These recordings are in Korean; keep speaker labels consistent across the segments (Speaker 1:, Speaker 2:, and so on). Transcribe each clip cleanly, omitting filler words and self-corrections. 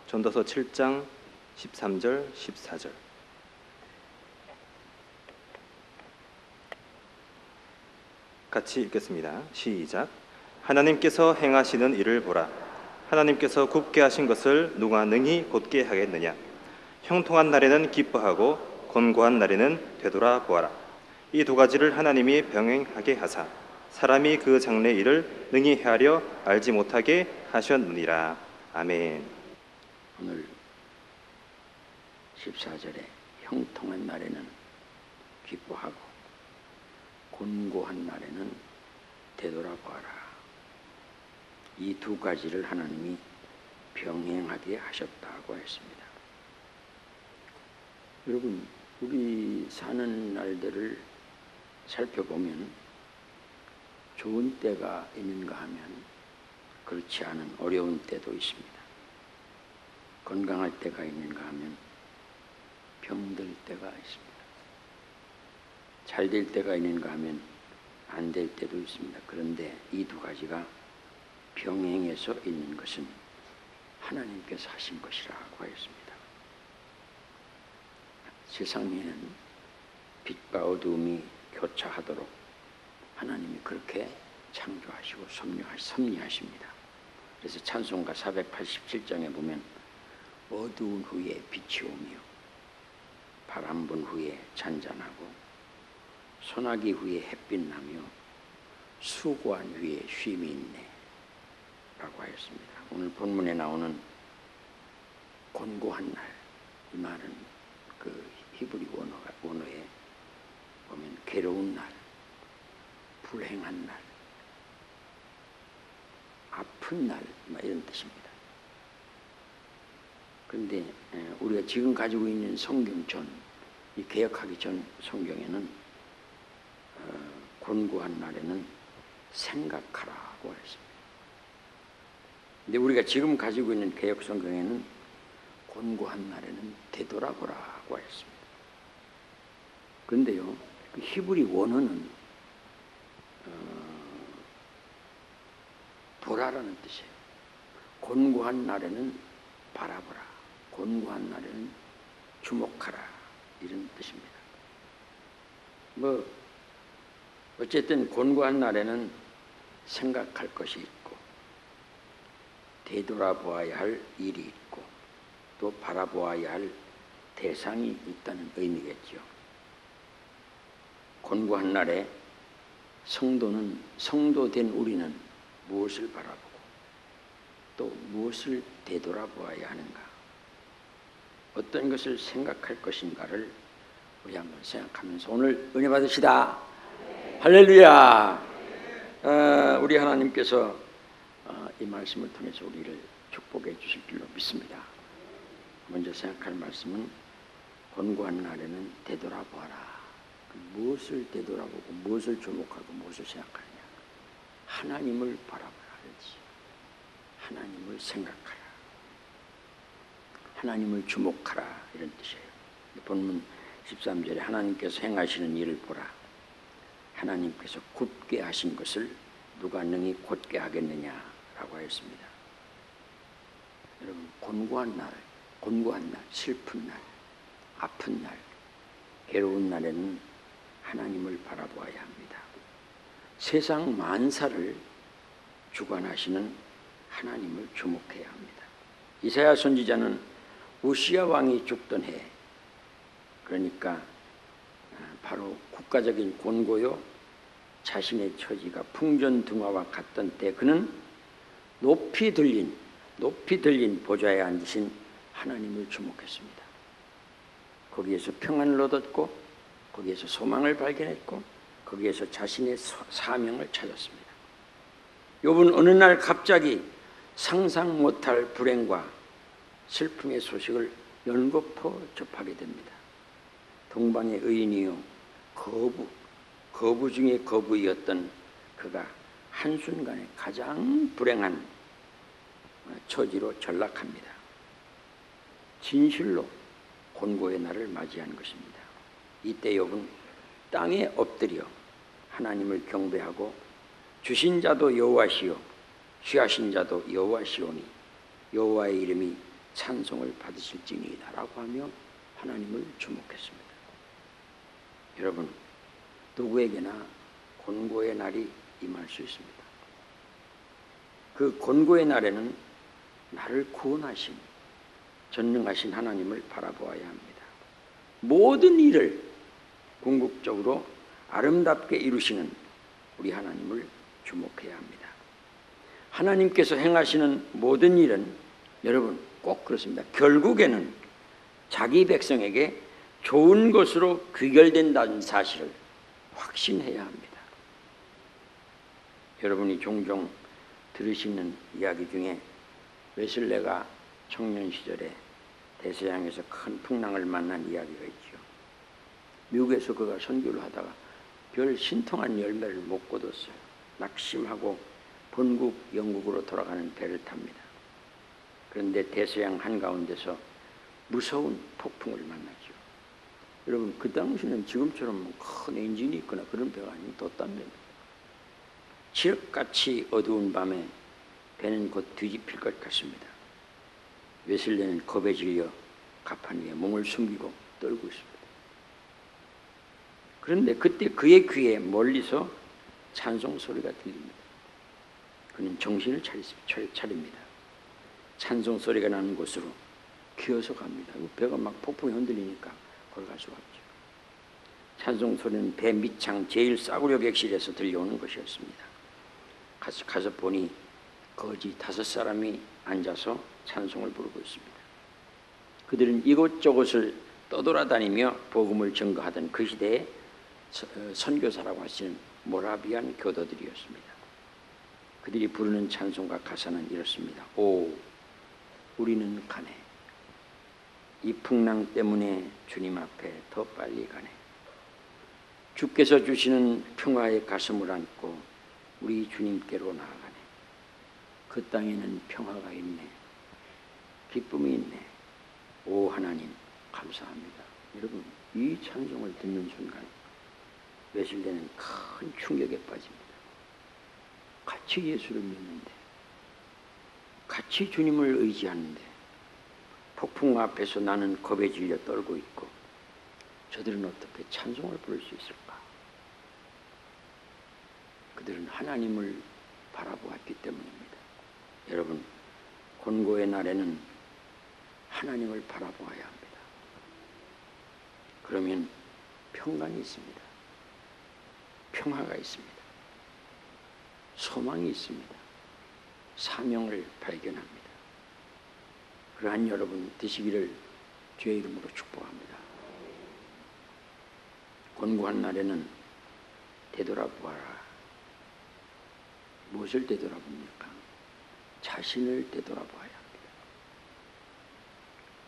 Speaker 1: 전도서 7장 13절 14절. 같이 읽겠습니다. 시작. 하나님께서 행하시는 일을 보라. 하나님께서 굽게 하신 것을 누가 능히 곧게 하겠느냐. 형통한 날에는 기뻐하고 곤고한 날에는 되돌아보아라. 이 두 가지를 하나님이 병행하게 하사 사람이 그 장래 일을 능히 헤아려 알지 못하게 하셨느니라. 아멘.
Speaker 2: 오늘 14절에 형통한 날에는 기뻐하고 곤고한 날에는 되돌아보아라. 이 두 가지를 하나님이 병행하게 하셨다고 했습니다. 여러분, 우리 사는 날들을 살펴보면 좋은 때가 있는가 하면 그렇지 않은 어려운 때도 있습니다. 건강할 때가 있는가 하면 병들 때가 있습니다. 잘 될 때가 있는가 하면 안 될 때도 있습니다. 그런데 이 두 가지가 병행해서 있는 것은 하나님께서 하신 것이라고 하였습니다. 세상에는 빛과 어두움이 교차하도록 하나님이 그렇게 창조하시고 섭리하십니다. 그래서 찬송가 487장에 보면 어두운 후에 빛이 오며 바람 분 후에 잔잔하고 소나기 후에 햇빛 나며 수고한 후에 쉼이 있네 라고 하였습니다. 오늘 본문에 나오는 곤고한 날, 이 말은 그 히브리 원어에 보면 괴로운 날, 불행한 날, 아픈 날, 이런 뜻입니다. 그런데 우리가 지금 가지고 있는 성경 전, 이 개역하기 전 성경에는 곤고한 날에는 생각하라고 했습니다. 근데 우리가 지금 가지고 있는 개역 성경에는 곤고한 날에는 되돌아보라고 했습니다. 그런데요, 그 히브리 원어는 보라라는 뜻이에요. 곤고한 날에는 바라보라, 곤고한 날에는 주목하라, 이런 뜻입니다. 어쨌든 곤고한 날에는 생각할 것이 있고 되돌아보아야 할 일이 있고 또 바라보아야 할 대상이 있다는 의미겠죠. 곤고한 날에 성도된 우리는 무엇을 바라보고 또 무엇을 되돌아보아야 하는가, 어떤 것을 생각할 것인가를 우리 한번 생각하면서 오늘 은혜 받으시다. 할렐루야. 우리 하나님께서 이 말씀을 통해서 우리를 축복해 주실 줄로 믿습니다. 먼저 생각할 말씀은 곤고한 날에는 되돌아보아라. 무엇을 되돌아보고 무엇을 주목하고 무엇을 생각하느냐. 하나님을 바라보라 그렇지. 하나님을 생각하라. 하나님을 주목하라, 이런 뜻이에요. 본문 13절에 하나님께서 행하시는 일을 보라. 하나님께서 굽게 하신 것을 누가 능히 곧게 하겠느냐라고 하였습니다. 여러분, 곤고한 날, 슬픈 날, 아픈 날, 괴로운 날에는 하나님을 바라보아야 합니다. 세상 만사를 주관하시는 하나님을 주목해야 합니다. 이사야 선지자는 우시야 왕이 죽던 해, 그러니까 바로 국가적인 곤고요, 자신의 처지가 풍전등화와 같던 때 그는 높이 들린 보좌에 앉으신 하나님을 주목했습니다. 거기에서 평안을 얻었고 거기에서 소망을 발견했고 거기에서 자신의 사명을 찾았습니다. 욥은 어느 날 갑자기 상상 못할 불행과 슬픔의 소식을 연거푸 접하게 됩니다. 동방의 의인이요 거부 중에 거부이었던 그가 한순간에 가장 불행한 처지로 전락합니다. 진실로 곤고의 날을 맞이한 것입니다. 이때 욥은 땅에 엎드려 하나님을 경배하고 주신 자도 여호와시요 취하신 자도 여호와시오니 여호와의 이름이 찬송을 받으실지니이다라고 하며 하나님을 주목했습니다. 여러분, 누구에게나 곤고의 날이 임할 수 있습니다. 그 곤고의 날에는 나를 구원하신 전능하신 하나님을 바라보아야 합니다. 모든 일을 궁극적으로 아름답게 이루시는 우리 하나님을 주목해야 합니다. 하나님께서 행하시는 모든 일은 여러분 꼭 그렇습니다. 결국에는 자기 백성에게 좋은 것으로 귀결된다는 사실을 확신해야 합니다. 여러분이 종종 들으시는 이야기 중에 웨슬레가 청년 시절에 대서양에서 큰 풍랑을 만난 이야기가 있죠. 미국에서 그가 선교를 하다가 별 신통한 열매를 못 거뒀어요. 낙심하고 본국 영국으로 돌아가는 배를 탑니다. 그런데 대서양 한가운데서 무서운 폭풍을 만나죠. 여러분, 그 당시는 지금처럼 큰 엔진이 있거나 그런 배가 아니고 돛담배입니다. 칠흑같이 어두운 밤에 배는 곧 뒤집힐 것 같습니다. 웨슬레는 겁에 질려 가판 위에 몸을 숨기고 떨고 있습니다. 그런데 그때 그의 귀에 멀리서 찬송 소리가 들립니다. 그는 정신을 차립니다. 찬송 소리가 나는 곳으로 기어서 갑니다. 배가 막 폭풍에 흔들리니까 거기 갈 수가 없죠. 찬송 소리는 배 밑창 제일 싸구려 객실에서 들려오는 것이었습니다. 가서 보니 거지 5사람이 앉아서 찬송을 부르고 있습니다. 그들은 이곳저곳을 떠돌아다니며 복음을 증거하던 그 시대의 선교사라고 하시는 모라비안 교도들이었습니다. 그들이 부르는 찬송가 가사는 이렇습니다. 오, 우리는 가네. 이 풍랑 때문에 주님 앞에 더 빨리 가네. 주께서 주시는 평화의 가슴을 안고 우리 주님께로 나아가네. 그 땅에는 평화가 있네. 기쁨이 있네. 오 하나님 감사합니다. 여러분, 이 찬송을 듣는 순간 웨슬레는 큰 충격에 빠집니다. 같이 예수를 믿는데, 같이 주님을 의지하는데 폭풍 앞에서 나는 겁에 질려 떨고 있고 저들은 어떻게 찬송을 부를 수 있을까? 그들은 하나님을 바라보았기 때문입니다. 여러분, 곤고의 날에는 하나님을 바라보아야 합니다. 그러면 평강이 있습니다. 평화가 있습니다. 소망이 있습니다. 사명을 발견합니다. 그러한 여러분 되시기를 주의 이름으로 축복합니다. 곤고한 날에는 되돌아보아라. 무엇을 되돌아봅니까? 자신을 되돌아봐야 합니다.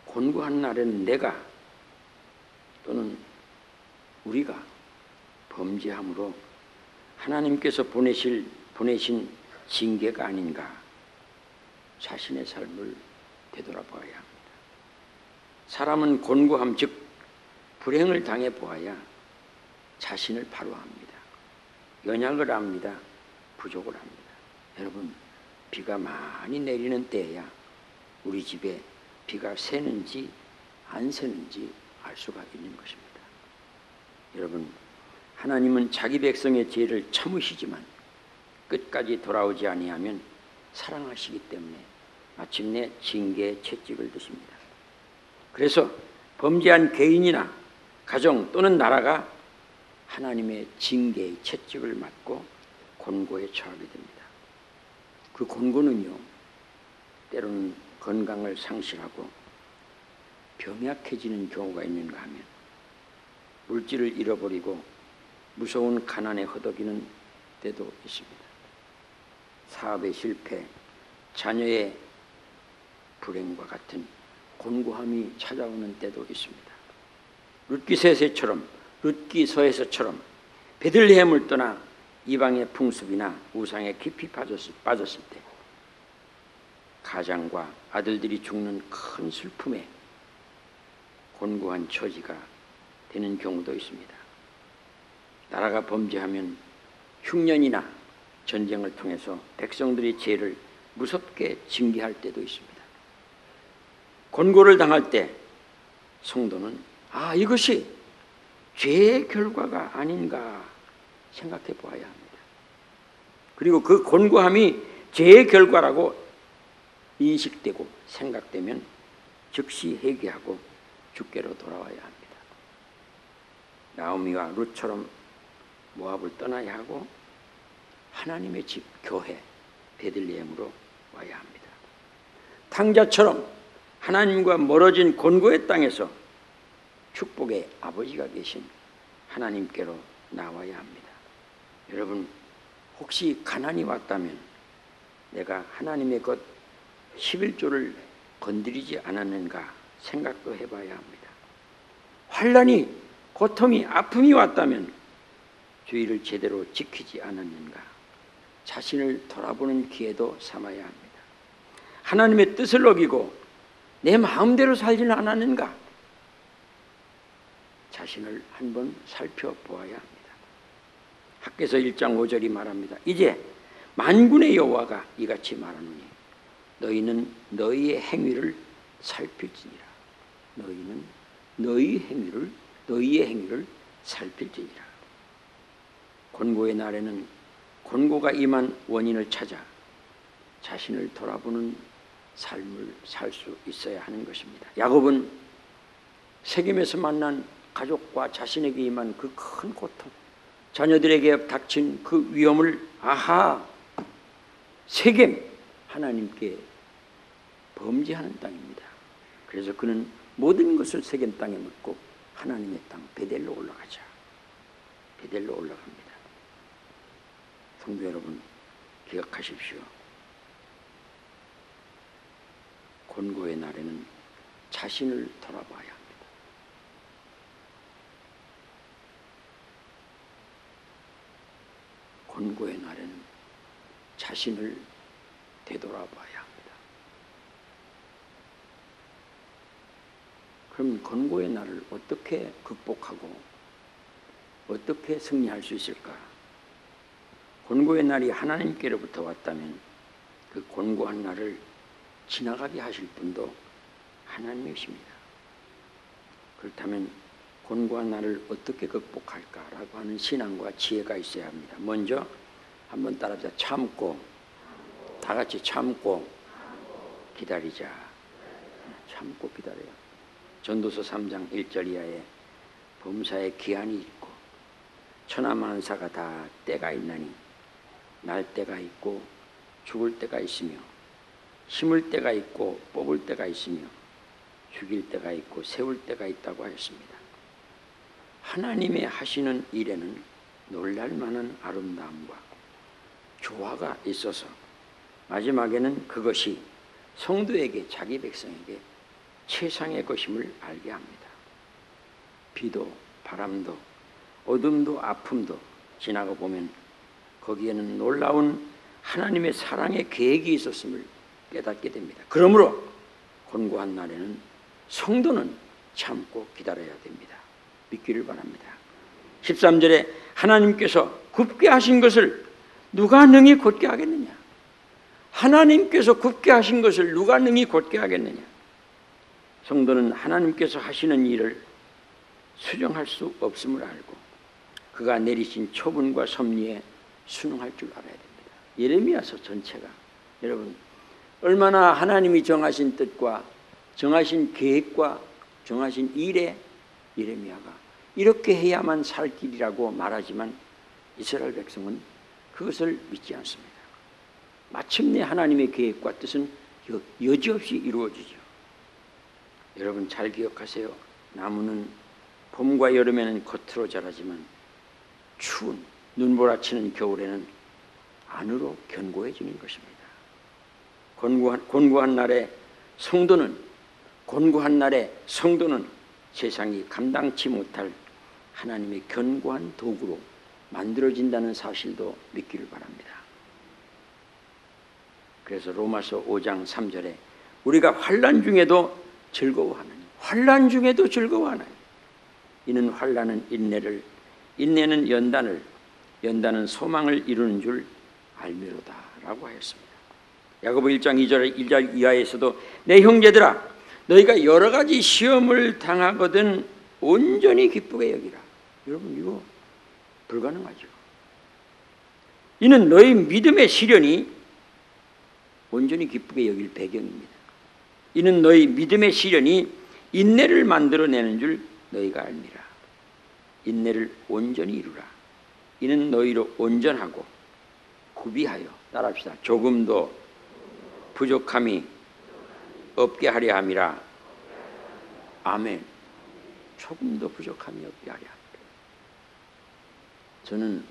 Speaker 2: 곤고한 날에는 내가 또는 우리가 범죄함으로 하나님께서 보내신 징계가 아닌가 자신의 삶을 되돌아봐야 합니다. 사람은 곤고함 즉 불행을 당해 보아야 자신을 바로 합니다. 연약을 합니다. 부족을 합니다. 여러분, 비가 많이 내리는 때에야 우리 집에 비가 새는지 안 새는지 알 수가 있는 것입니다. 여러분, 하나님은 자기 백성의 죄를 참으시지만 끝까지 돌아오지 아니하면 사랑하시기 때문에 마침내 징계의 채찍을 드십니다. 그래서 범죄한 개인이나 가정 또는 나라가 하나님의 징계의 채찍을 맞고 곤고에 처하게 됩니다. 그 곤고는요, 때로는 건강을 상실하고 병약해지는 경우가 있는가 하면 물질을 잃어버리고 무서운 가난에 허덕이는 때도 있습니다. 사업의 실패, 자녀의 불행과 같은 곤고함이 찾아오는 때도 있습니다. 룻기서에서처럼 베들레헴을 떠나 이방의 풍습이나 우상에 깊이 빠졌을 때 가장과 아들들이 죽는 큰 슬픔에 곤고한 처지가 되는 경우도 있습니다. 나라가 범죄하면 흉년이나 전쟁을 통해서 백성들의 죄를 무섭게 징계할 때도 있습니다. 권고를 당할 때 성도는 이것이 죄의 결과가 아닌가 생각해 보아야 합니다. 그리고 그 권고함이 죄의 결과라고 인식되고 생각되면 즉시 회개하고 주께로 돌아와야 합니다. 나오미와 룻처럼 모압을 떠나야 하고 하나님의 집, 교회, 베들레헴으로 와야 합니다. 탕자처럼 하나님과 멀어진 곤고의 땅에서 축복의 아버지가 계신 하나님께로 나와야 합니다. 여러분, 혹시 가난이 왔다면 내가 하나님의 것 11조를 건드리지 않았는가 생각도 해봐야 합니다. 환난이, 고통이, 아픔이 왔다면 주의를 제대로 지키지 않았는가 자신을 돌아보는 기회도 삼아야 합니다. 하나님의 뜻을 어기고 내 마음대로 살지는 않았는가 자신을 한번 살펴보아야 합니다. 학개서 1장 5절이 말합니다. 이제 만군의 여호와가 이같이 말하노니 너희는 너희의 행위를 살필지니라. 너희는 너희의 행위를 살필지니라. 권고의 날에는 권고가 임한 원인을 찾아 자신을 돌아보는 삶을 살 수 있어야 하는 것입니다. 야곱은 세겜에서 만난 가족과 자신에게 임한 그 큰 고통, 자녀들에게 닥친 그 위험을 세겜, 하나님께 범죄하는 땅입니다. 그래서 그는 모든 것을 세겜 땅에 묻고 하나님의 땅 베델로 올라갑니다. 성도 여러분, 기억하십시오. 권고의 날에는 자신을 돌아봐야 합니다. 권고의 날에는 자신을 되돌아봐야 합니다. 그럼 권고의 날을 어떻게 극복하고 어떻게 승리할 수 있을까? 권고의 날이 하나님께로부터 왔다면 그 권고한 날을 지나가게 하실 분도 하나님이십니다. 그렇다면 권고한 날을 어떻게 극복할까라고 하는 신앙과 지혜가 있어야 합니다. 먼저 한번 따라합시다. 참고, 다 같이 참고 기다리자. 참고 기다려요. 전도서 3장 1절 이하에 범사에 기한이 있고 천하만사가 다 때가 있나니 날 때가 있고 죽을 때가 있으며 심을 때가 있고 뽑을 때가 있으며 죽일 때가 있고 세울 때가 있다고 하였습니다. 하나님의 하시는 일에는 놀랄만한 아름다움과 조화가 있어서 마지막에는 그것이 성도에게, 자기 백성에게 최상의 것임을 알게 합니다. 비도 바람도 어둠도 아픔도 지나고 보면 거기에는 놀라운 하나님의 사랑의 계획이 있었음을 깨닫게 됩니다. 그러므로 권고한 날에는 성도는 참고 기다려야 됩니다. 믿기를 바랍니다. 13절에 하나님께서 굽게 하신 것을 누가 능히 곧게 하겠느냐? 하나님께서 굽게 하신 것을 누가 능히 곧게 하겠느냐? 성도는 하나님께서 하시는 일을 수정할 수 없음을 알고 그가 내리신 처분과 섭리에 순응할 줄 알아야 됩니다. 예레미야서 전체가, 여러분, 얼마나 하나님이 정하신 뜻과 정하신 계획과 정하신 일에 예레미야가 이렇게 해야만 살 길이라고 말하지만 이스라엘 백성은 그것을 믿지 않습니다. 마침내 하나님의 계획과 뜻은 여지없이 이루어지죠. 여러분 잘 기억하세요. 나무는 봄과 여름에는 겉으로 자라지만 추운 눈보라치는 겨울에는 안으로 견고해지는 것입니다. 권고한 날에 성도는 세상이 감당치 못할 하나님의 견고한 도구로 만들어진다는 사실도 믿기를 바랍니다. 그래서 로마서 5장 3절에 우리가 환난 중에도 즐거워하나니, 이는 환난은 인내를, 인내는 연단은 소망을 이루는 줄 알미로다 라고 하였습니다. 야고보 1장 2절 이하에서도 내 형제들아 너희가 여러 가지 시험을 당하거든 온전히 기쁘게 여기라. 여러분 이거 불가능하죠. 이는 너희 믿음의 시련이 온전히 기쁘게 여길 배경입니다. 이는 너희 믿음의 시련이 인내를 만들어내는 줄 너희가 알미라. 인내를 온전히 이루라. 이는 너희로 온전하고 구비하여, 따라합시다. 조금도 부족함이 없게 하려 함이라. 아멘. 조금도 부족함이 없게 하려 함이라. 저는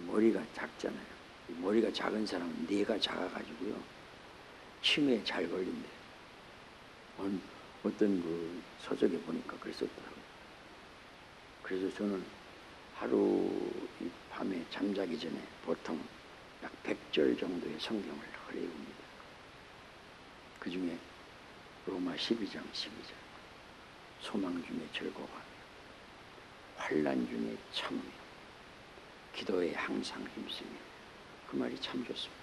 Speaker 2: 머리가 작잖아요. 머리가 작은 사람은 뇌가 작아가지고요 치매에 잘 걸린대. 어떤 그 서적에 보니까 그랬었더라고요. 그래서 저는 하루 밤에 잠자기 전에 보통 약 100절 정도의 성경을 흘려봅니다. 그 중에 로마 12장 12절 소망 중에 즐거워하며 환난 중에 참으며 기도에 항상 힘쓰며. 그 말이 참 좋습니다.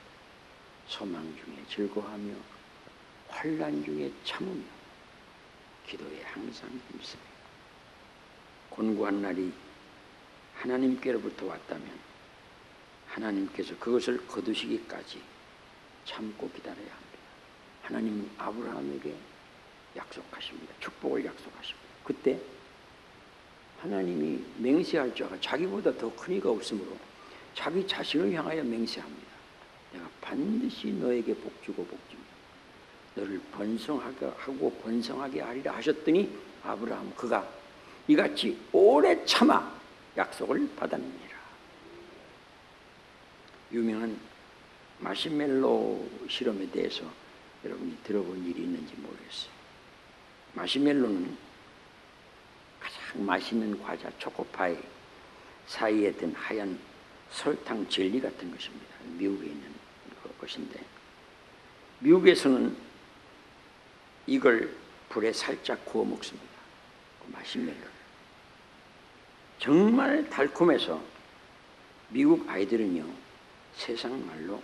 Speaker 2: 소망 중에 즐거워하며 환난 중에 참으며 기도에 항상 힘쓰며. 곤고한 날이 하나님께로부터 왔다면 하나님께서 그것을 거두시기까지 참고 기다려야 합니다. 하나님은 아브라함에게 약속하십니다. 축복을 약속하십니다. 그때 하나님이 맹세할 자가 자기보다 더 큰 이가 없으므로 자기 자신을 향하여 맹세합니다. 내가 반드시 너에게 복주고 복주며 너를 번성하게 하고 번성하게 하리라 하셨더니 아브라함 그가 이같이 오래 참아 약속을 받았느니라. 유명한 마시멜로 실험에 대해서 여러분이 들어본 일이 있는지 모르겠어요. 마시멜로는 가장 맛있는 과자 초코파이 사이에 든 하얀 설탕 젤리 같은 것입니다. 미국에 있는 것인데 미국에서는 이걸 불에 살짝 구워 먹습니다. 마시멜로를. 정말 달콤해서 미국 아이들은요 세상 말로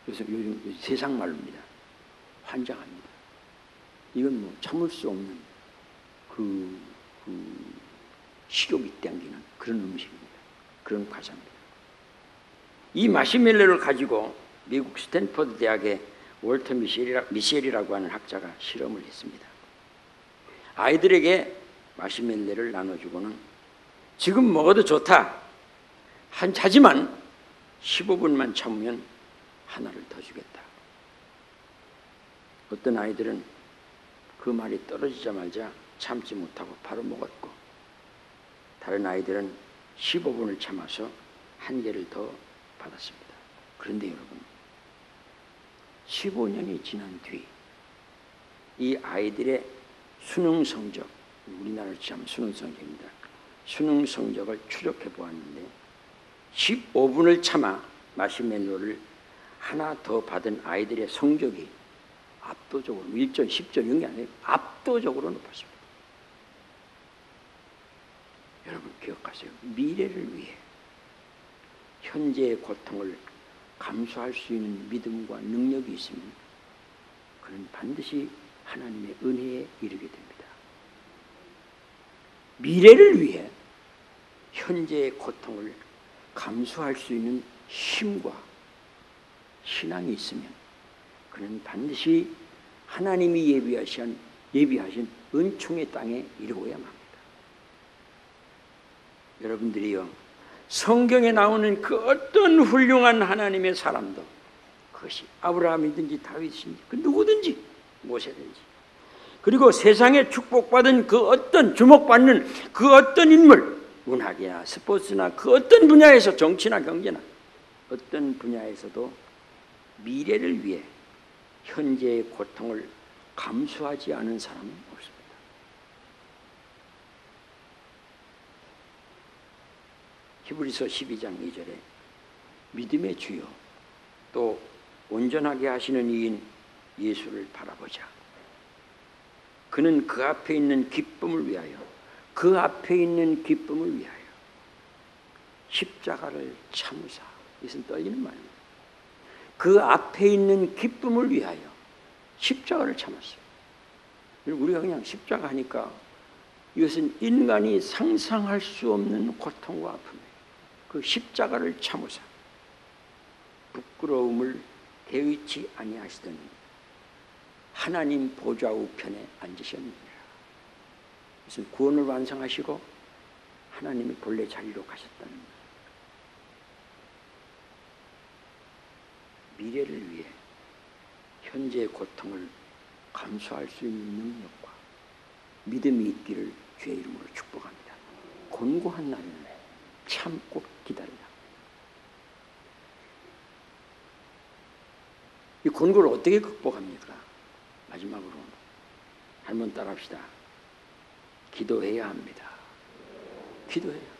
Speaker 2: 요즘 세상 말로입니다. 환장합니다. 이건 뭐 참을 수 없는 그 식욕이 땡기는 그런 음식입니다. 그런 과자입니다. 이 마시멜로를 가지고 미국 스탠퍼드 대학의 월터 미셸이라고 하는 학자가 실험을 했습니다. 아이들에게 마시멜로를 나눠주고는 지금 먹어도 좋다. 하지만 15분만 참으면 하나를 더 주겠다. 어떤 아이들은 그 말이 떨어지자마자 참지 못하고 바로 먹었고 다른 아이들은 15분을 참아서 한 개를 더 받았습니다. 그런데 여러분 15년이 지난 뒤 이 아이들의 수능 성적, 우리나라로 치자면 수능 성적입니다. 수능 성적을 추적해 보았는데 15분을 참아 마시멜로를 하나 더 받은 아이들의 성적이 압도적으로 1점, 10점 이런 게 아니에요. 압도적으로 높았습니다. 여러분 기억하세요. 미래를 위해 현재의 고통을 감수할 수 있는 믿음과 능력이 있으면 그는 반드시 하나님의 은혜에 이르게 됩니다. 미래를 위해 현재의 고통을 감수할 수 있는 힘과 신앙이 있으면 그는 반드시 하나님이 예비하신 은총의 땅에 이르고야만 합니다. 여러분들이요 성경에 나오는 그 어떤 훌륭한 하나님의 사람도 그것이 아브라함이든지 다윗이든지 그 누구든지 모세든지 그리고 세상에 축복받은 그 어떤 주목받는 그 어떤 인물 문학이나 스포츠나 그 어떤 분야에서 정치나 경제나 어떤 분야에서도 미래를 위해 현재의 고통을 감수하지 않은 사람은 없습니다. 히브리서 12장 2절에 믿음의 주요 또 온전하게 하시는 이인 예수를 바라보자. 그는 그 앞에 있는 기쁨을 위하여 그 앞에 있는 기쁨을 위하여 십자가를 참으사. 이것은 떨리는 말입니다. 그 앞에 있는 기쁨을 위하여 십자가를 참았어요. 우리가 그냥 십자가 하니까 이것은 인간이 상상할 수 없는 고통과 아픔이에요. 그 십자가를 참으사 부끄러움을 개의치 아니하시더니 하나님 보좌 우편에 앉으셨느니라. 무슨 구원을 완성하시고 하나님이 본래 자리로 가셨다는 거예요. 미래를 위해 현재의 고통을 감수할 수 있는 능력과 믿음이 있기를 주의 이름으로 축복합니다. 곤고한 날을 참고 기다리라. 이 곤고를 어떻게 극복합니까? 마지막으로 한번 따라합시다. 기도해야 합니다. 기도해요.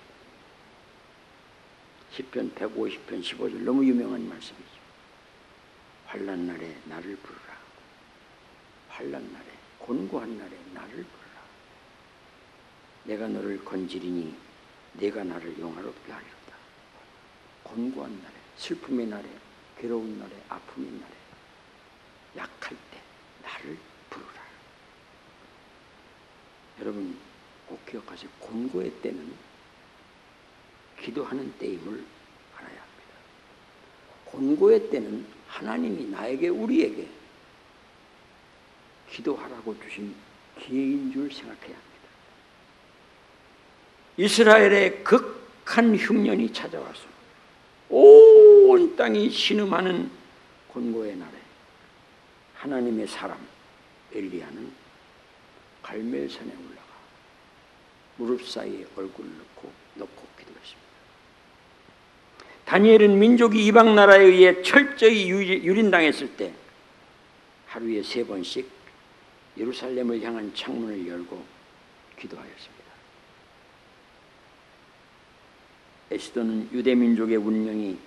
Speaker 2: 시편 150편 15절 너무 유명한 말씀이죠. 환난 날에 나를 부르라. 환난 날에, 곤고한 날에 나를 부르라. 내가 너를 건지리니 내가 나를 영화롭게 하리로다. 곤고한 날에, 슬픔의 날에, 괴로운 날에, 아픔의 날에, 약할 때 나를 부르라. 여러분 꼭 기억하세요. 곤고의 때는 기도하는 때임을 알아야 합니다. 곤고의 때는 하나님이 나에게, 우리에게 기도하라고 주신 기회인 줄 생각해야 합니다. 이스라엘의 극한 흉년이 찾아와서 온 땅이 신음하는 곤고의 날에 하나님의 사람 엘리야는 갈멜산에 올라가 무릎 사이에 얼굴을 넣고 기도했습니다. 다니엘은 민족이 이방 나라에 의해 철저히 유린당했을 때 하루에 3번씩 예루살렘을 향한 창문을 열고 기도하였습니다. 에스더는 유대민족의 운명이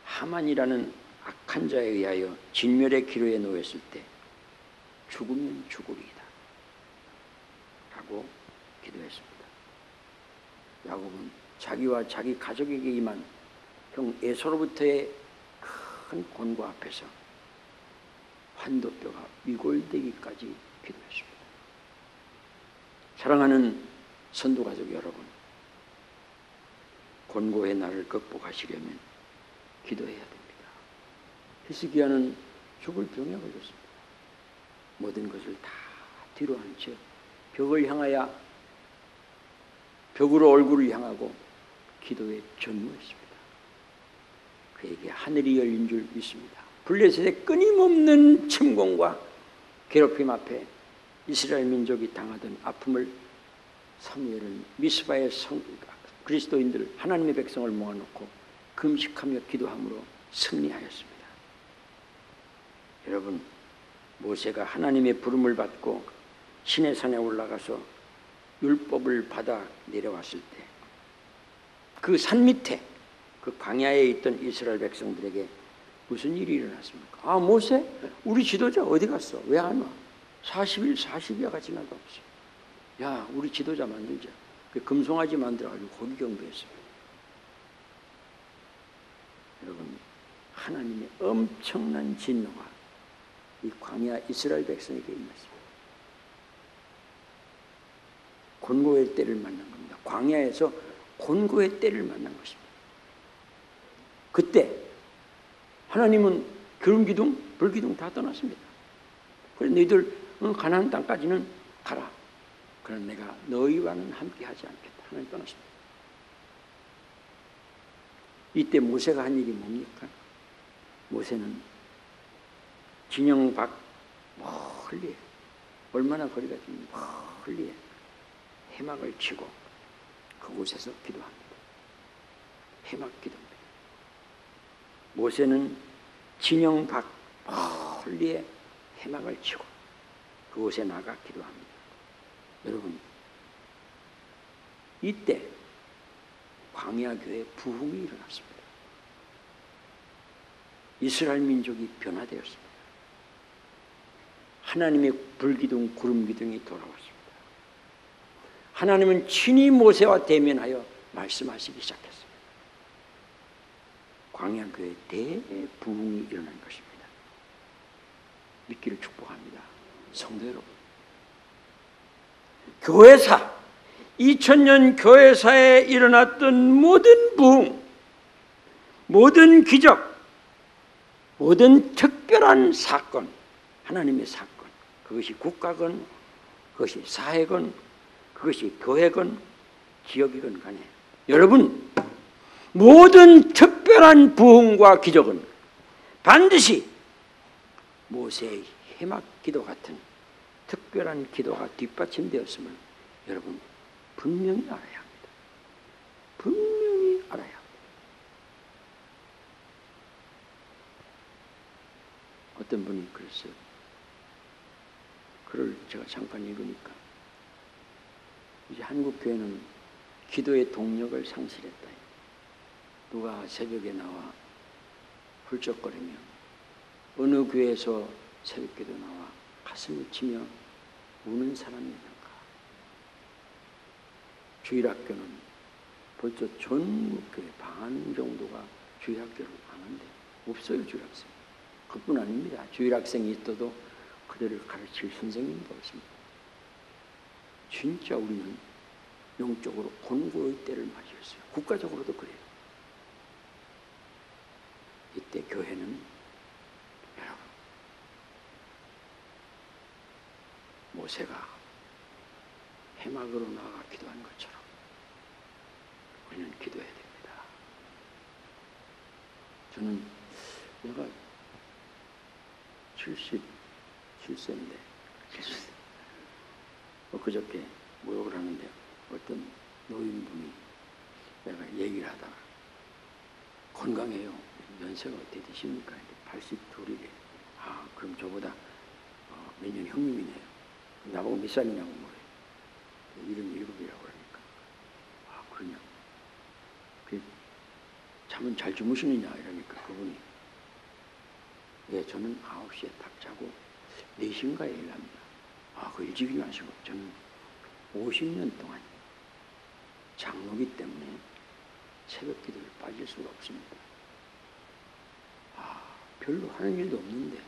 Speaker 2: 하만이라는 악한 자에 의하여 진멸의 기로에 놓였을 때 죽으면 죽으리이다 라고 기도했습니다. 야곱은 자기와 자기 가족에게 임한 형 에서로부터의 큰 곤고 앞에서 환도뼈가 위골되기까지 기도했습니다. 사랑하는 선도가족 여러분, 곤고의 날을 극복하시려면 기도해야 됩니다. 히스기야는 죽을 병에 걸렸습니다. 모든 것을 다 뒤로 한 채 벽을 향하여 벽으로 얼굴을 향하고 기도에 전무했습니다. 그에게 하늘이 열린 줄 믿습니다. 블레셋의 끊임없는 침공과 괴롭힘 앞에 이스라엘 민족이 당하던 아픔을 사무엘은 미스바의 그리스도인들 하나님의 백성을 모아놓고 금식하며 기도함으로 승리하였습니다. 여러분, 모세가 하나님의 부름을 받고 시내산에 올라가서 율법을 받아 내려왔을 때 그 산 밑에 그 광야에 있던 이스라엘 백성들에게 무슨 일이 일어났습니까? 아, 모세, 우리 지도자 어디 갔어? 왜 안 와? 40일 40여가 지나도 없어. 야, 우리 지도자 만들자. 그 금송아지 만들어가지고 거기 경배했습니다. 여러분, 하나님의 엄청난 진노가 이 광야 이스라엘 백성에게 임했습니다. 곤고의 때를 만난 겁니다. 광야에서 곤고의 때를 만난 것입니다. 그때 하나님은 기름기둥, 불기둥 다 떠났습니다. 그래, 너희들 가나안 땅까지는 가라. 그러나 내가 너희와는 함께 하지 않겠다. 하나님 떠났습니다. 이때 모세가 한 일이 뭡니까? 모세는 진영 밖 멀리에, 얼마나 거리가 깁니까? 멀리에 해막을 치고 그곳에서 기도합니다. 해막 기도입니다. 모세는 진영 밖 멀리에 해막을 치고 그곳에 나가 기도합니다. 여러분, 이때 광야교회 부흥이 일어났습니다. 이스라엘 민족이 변화되었습니다. 하나님의 불기둥, 구름기둥이 돌아왔습니다. 하나님은 친히 모세와 대면하여 말씀하시기 시작했습니다. 광야교회 대부흥이 일어난 것입니다. 믿기를 축복합니다. 성도 여러분, 교회사, 2000년 교회사에 일어났던 모든 부흥, 모든 기적, 모든 특별한 사건, 하나님의 사건, 그것이 국가건, 그것이 사회건, 그것이 교회건, 지역이건 간에 여러분, 모든 특별한 부흥과 기적은 반드시 모세의 해막 기도 같은 특별한 기도가 뒷받침되었음을 여러분 분명히 알아야 합니다. 분명히 알아야 합니다. 어떤 분이 그랬어요. 글을 제가 잠깐 읽으니까 이제 한국 교회는 기도의 동력을 상실했다. 누가 새벽에 나와 훌쩍거리며 어느 교회에서 새벽기도 나와 가슴을 치며 우는 사람이 있는가? 주일학교는 벌써 전국교회 반 정도가 주일학교를 가는데 없어요. 주일학생. 그뿐 아닙니다. 주일학생이 있어도 그들을 가르칠 선생님도 없습니다. 진짜 우리는 영적으로 곤고의 때를 맞이했어요. 국가적으로도 그래요. 이때 교회는 여러분 모세가 해막으로 나아가 기도한 것처럼 우리는 기도해야 됩니다. 저는 내가 77세인데 그저께 모욕을 하는데 어떤 노인분이 내가 얘기를 하다가 건강해요. 연세가 어떻게 되십니까? 82이래. 아, 그럼 저보다 몇 년 형님이네요. 나보고 몇 살이냐고 물어요. 77이라고 그러니까. 아, 그러냐. 잠은 잘 주무시느냐? 이러니까 그분이 예, 저는 9시에 딱 자고 4시인가에 일합니다. 아, 그 일찍 일하시고 저는 50년 동안 장로기 때문에 새벽 기도를 빠질 수가 없습니다. 아, 별로 하는 일도 없는데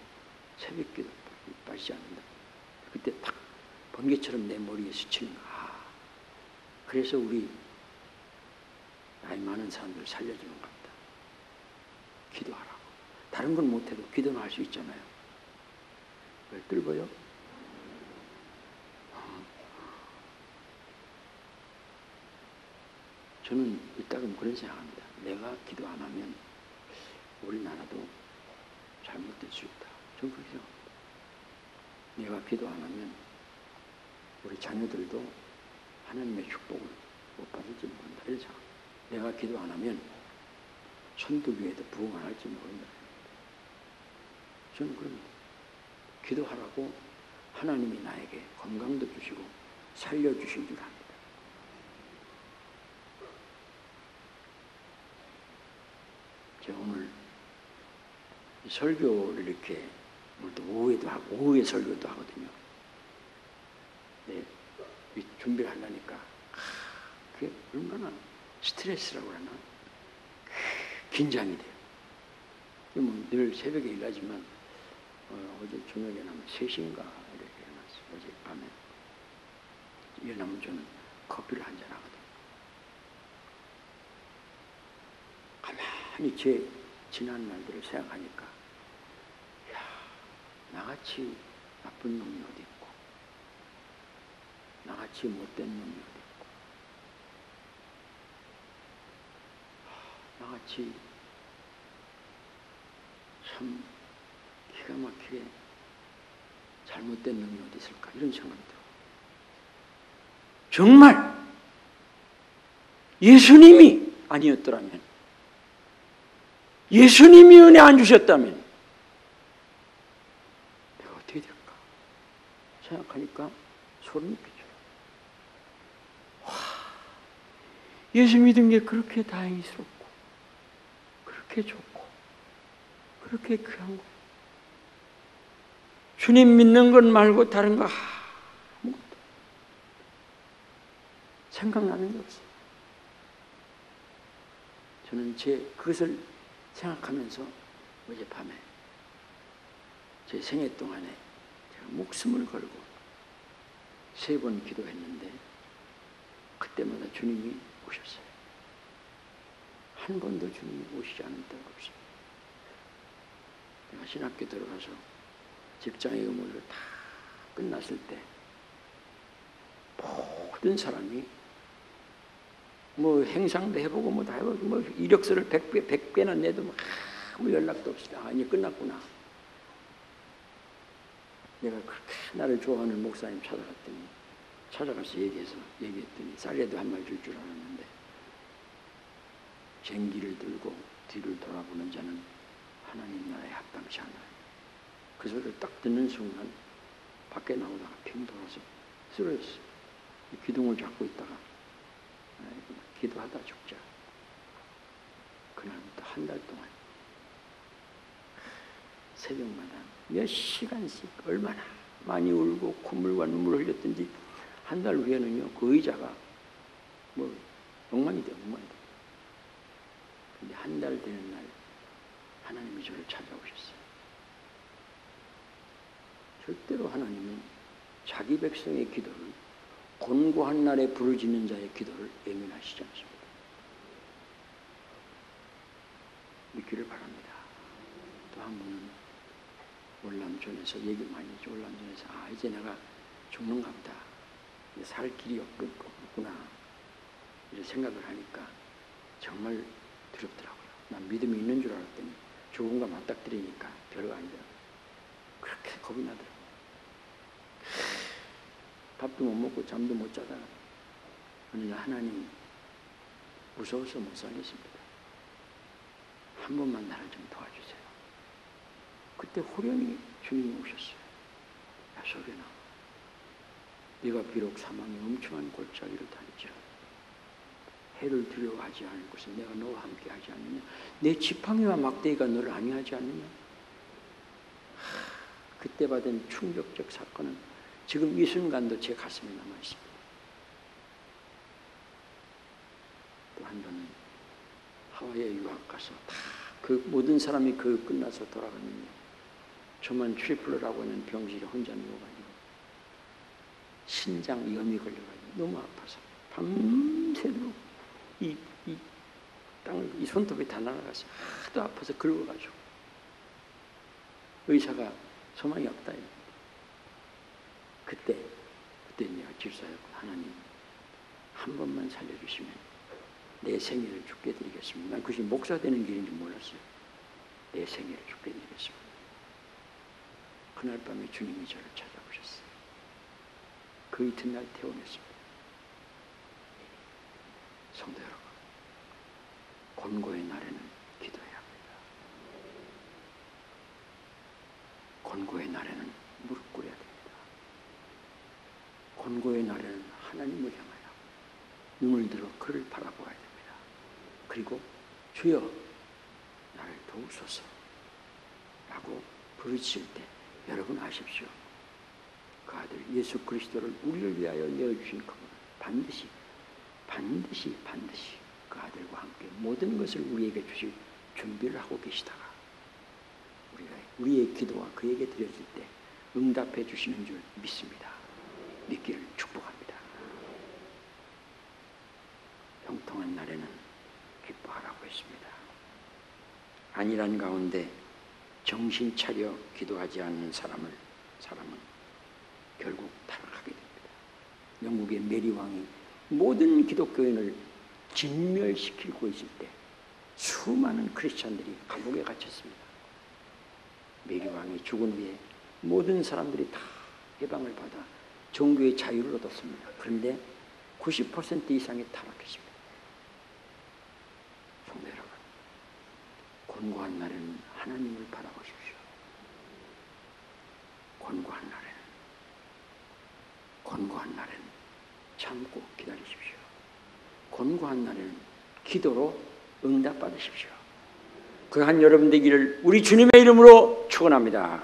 Speaker 2: 새벽 기도 빠지지 않는다. 그때 딱 번개처럼 내 머리에 스치는 거. 아, 그래서 우리 나이 많은 사람들 살려주는 겁니다. 기도하라고. 다른 건 못해도 기도는 할 수 있잖아요. 왜 뜰거요? 저는 이따금 그런 생각합니다. 내가 기도 안 하면 우리나라도 잘못될 수 있다. 저는 그렇게 생각합니다. 내가 기도 안 하면 우리 자녀들도 하나님의 축복을 못 받을지 모른다. 이런 생각. 내가 기도 안 하면 천국교회도 부흥 안 할지 모른다. 저는 그럽니다. 기도하라고 하나님이 나에게 건강도 주시고 살려주신 줄 압니다. 제가 오늘 설교를 이렇게 오늘도 오후에도 하고 오후에 설교도 하거든요. 네, 준비를 하려니까 그게 얼마나 스트레스라고 하나 긴장이 돼요. 늘 새벽에 일하지만 어제 저녁에 나면 3시인가 이렇게 일어났어요. 어제 밤에 일어나면 저는 커피를 한잔 하거든요. 가만히 제 지난 날들을 생각하니까 야, 나같이 나쁜 놈이 어디 있고 나같이 못된 놈이 어디 있고 나같이 참 기가 막히게 잘못된 놈이 어디 있을까 이런 생각이 들어요. 정말 예수님이 아니었더라면 예수님이 은혜 안 주셨다면 내가 어떻게 될까 생각하니까 소름이 끼쳐요. 와, 예수 믿은 게 그렇게 다행스럽고 그렇게 좋고 그렇게 귀한 거. 주님 믿는 것 말고 다른 거 아무것도 생각나는 게 없어요. 저는 그것을 생각하면서 어젯밤에 제 생애 동안에 제가 목숨을 걸고 3번 기도했는데 그때마다 주님이 오셨어요. 한 번도 주님이 오시지 않은 때가 없어요. 내가 신학교 들어가서 직장의 의무를 다 끝났을 때 모든 사람이 뭐 행상도 해보고 뭐 다 해보고 뭐 이력서를 100배나 내도 뭐 아무 연락도 없이 아, 이제 끝났구나. 내가 그렇게 나를 좋아하는 목사님 찾아가서 얘기했더니 쌀에도 한 말 줄 줄 알았는데 쟁기를 들고 뒤를 돌아보는 자는 하나님 나라에 합당치 않아요. 그 소리를 딱 듣는 순간 밖에 나오다가 빙 돌아서 쓰러졌어요. 기둥을 잡고 있다가 기도하다 죽자. 그날부터 한 달 동안 새벽마다 몇 시간씩 얼마나 많이 울고 콧물과 눈물을 흘렸든지 한 달 후에는요 그 의자가 뭐 엉망이 돼요. 근데 한 달 되는 날 하나님이 저를 찾아오셨어요. 절대로 하나님은 자기 백성의 기도를 곤고한 날에 부르짖는 자의 기도를 예민하시지 않습니다. 믿기를 바랍니다. 또 한 분은 월남전에서 얘기 많이 했죠. 월남전에서 아 이제 내가 죽는가 보다. 살 길이 없구나. 이런 생각을 하니까 정말 두렵더라고요. 난 믿음이 있는 줄 알았더니 죽음과 맞닥뜨리니까 별거 아니더라고요. 그렇게 겁이 나더라고요. 밥도 못 먹고 잠도 못 자다가 어느 날 하나님 무서워서 못 살겠습니다. 한 번만 나를 좀 도와주세요. 그때 호련히 주님이 오셨어요. 야 소련아, 네가 비록 사망의 엄청난 골짜기를 다닐지라도 해를 두려워하지 않을 것은 내가 너와 함께 하지 않느냐. 내 지팡이와 막대기가 너를 안위하지 않느냐. 그때 받은 충격적 사건은 지금 이 순간도 제 가슴에 남아 있습니다. 또 한 번은 하와이에 유학 가서 다 그 모든 사람이 그 끝나서 돌아가면요 저만 트리플러라고 하는 병실에 혼자 누워가지고 신장염이 걸려가지고 너무 아파서 밤새도록 이 손톱이 다 날아가서 하도 아파서 긁어가지고 의사가 소망이 없다. 그때 내가 질서하였고 하나님 한 번만 살려주시면 내 생애를 죽게 드리겠습니다. 난 그것이 목사 되는 길인지 몰랐어요. 내 생애를 죽게 드리겠습니다. 그날 밤에 주님이 저를 찾아오셨어요. 그 이튿날 퇴원했습니다. 성도 여러분, 곤고의 날에는 기도해야 합니다. 곤고의 날에는 무릎 꿇어야 됩니다. 곤고의 날에는 하나님을 향하여 눈을 들어 그를 바라보아야 됩니다. 그리고 주여 나를 도우소서 라고 부르실 때 여러분 아십시오. 그 아들 예수 그리스도를 우리를 위하여 내어주신 그분은 반드시 그 아들과 함께 모든 것을 우리에게 주실 준비를 하고 계시다가 우리의 기도와 그에게 드려질 때 응답해 주시는 줄 믿습니다. 믿기를 축복합니다. 형통한 날에는 기뻐하라고 했습니다. 안일한 가운데 정신 차려 기도하지 않는 사람은 결국 타락하게 됩니다. 영국의 메리 왕이 모든 기독교인을 진멸시키고 있을 때 수많은 크리스찬들이 감옥에 갇혔습니다. 메리 왕이 죽은 후에 모든 사람들이 다 해방을 받아 종교의 자유를 얻었습니다. 그런데 90% 이상이 타락했습니다. 성도 여러분, 곤고한 날에는 하나님을 바라보십시오. 곤고한 날에는 참고 기다리십시오. 곤고한 날에는 기도로 응답받으십시오. 그한 여러분 되기를 우리 주님의 이름으로 축원합니다.